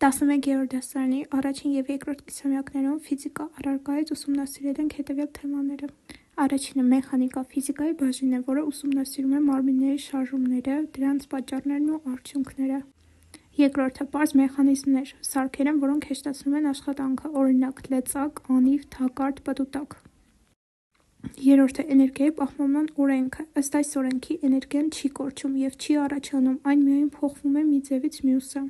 11-րդ դասարանի առաջին և երկրորդ կիսամյակներում ֆիզիկա առարկայից ուսումնասիրել ենք հետևյալ թեմաները. Առաջինը մեխանիկա ֆիզիկայի բաժին է, որը ուսումնասիրում է մարմինների շարժումները, դրանց պատճառներն ու արդյունքները։ Երկրորդը պարզ մեխանիզմներ, սարքեր են, որոնք հեշտացնում են աշխատանքը, օրինակ՝ լծակ, անիվ, թակարդ, պտուտակ։ Երրորդը էներգիայի պահպանման օրենքը, ըստ այս օրենքի էներգիան չի կորչում և չի առաջանում, այն միայն փոխվում է մի ձևից մյուսը։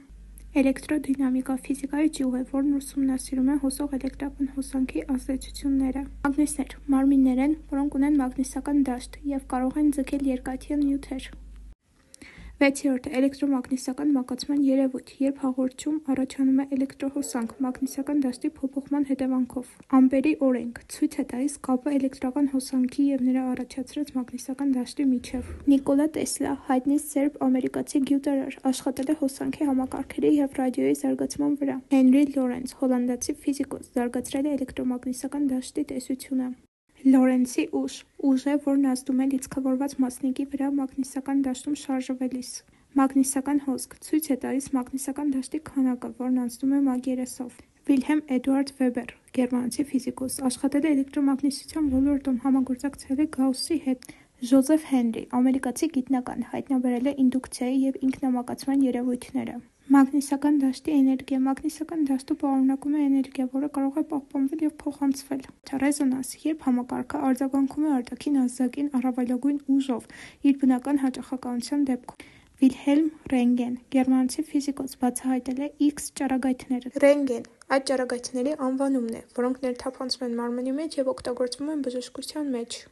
Էլեկտրոդինամիկա ֆիզիկայի ճյուղ է, որն ուսումնասիրում է հոսող էլեկտրական հոսանքի ազդեցությունները։ Մագնիսներ մարմիններ են, որոնք ունեն մագնիսական դաշտ և կարող են ձգել երկաթյա նյութեր։ 6-րդը էլեկտրոմագնիսական մակացման երևույթ, երբ հաղորդչում առաջանում է էլեկտրոհոսանք մագնիսական դաշտի փոփոխման հետևանքով։ Ամպերի օրենք ցույց է տալիս կապը էլեկտրական հոսանքի և նրա առաջացրած մագնիսական դաշտի միջև։ Նիկոլա Տեսլա, հայտնի սերբ-ամերիկացի գյուտարար, աշխատել է հոսանքի համակարգերի և ռադիոյի զարգացման վրա։ Հենրի Լորենց, հոլանդացի ֆիզիկոս, զարգացրել է էլեկտրոմագնիսական դաշտի տեսությունը։ Լորենցի ուժ է, որն ազդում է լիցքավորված մասնիկի վրա մագնիսական դաշտում շարժվելիս։ Մագնիսական հոսք ցույց է տալիս մագնիսական դաշտի քանակը, որն անցնում է մակերեսով։ Վիլհելմ Էդուարդ Վեբեր, գերմանացի ֆիզիկոս, աշխատել է էլեկտրոմագնիսության ոլորտում, համագործակցել է Գաուսի հետ։ Ժոզեֆ Հենրի, ամերիկացի գիտնական, հայտնաբերել է ինդուկցիայի և ինքնամակացման երևույթները։ Մագնիսական դաշտի էներգիա մագնիսական դաշտը պարունակում է էներգիա, որը կարող է պահպանվել և փոխանցվել։ Ռեզոնանս, երբ համակարգը արձագանքում է արտաքին ազդակին առավելագույն ուժով իր բնական հաճախականության դեպքում։ Վիլհելմ Ռենգեն, գերմանացի ֆիզիկոս, բացահայտել է X ճառագայթները։ Ռենգեն այդ ճառագայթների անվանումն է, որոնք ներթափանցում են մարմնի մեջ և օգտագործվում են բժշկության մեջ։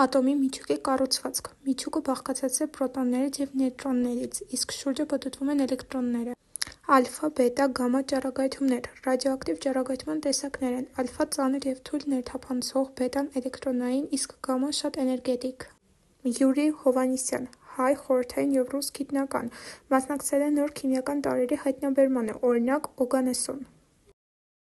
Ատոմի միջուկի կառուցվածք միջուկը բաղկացած է պրոտոններից և նեյտրոններից, իսկ շուրջը պտտվում են էլեկտրոնները։ Ալֆա, բետա, գամմա ճառագայթումներ ռադիոակտիվ ճառագայթման տեսակներ են։ Ալֆա ծանր և թույլ ներթափանցող, բետան էլեկտրոնային, իսկ գամման շատ էներգետիկ։ Յուրի Հովհաննիսյան, հայ, խորհրդային և ռուս գիտնական, մասնակցել է նոր քիմիական տարրերի հայտնաբերմանը, օրինակ՝ օգանեսոն։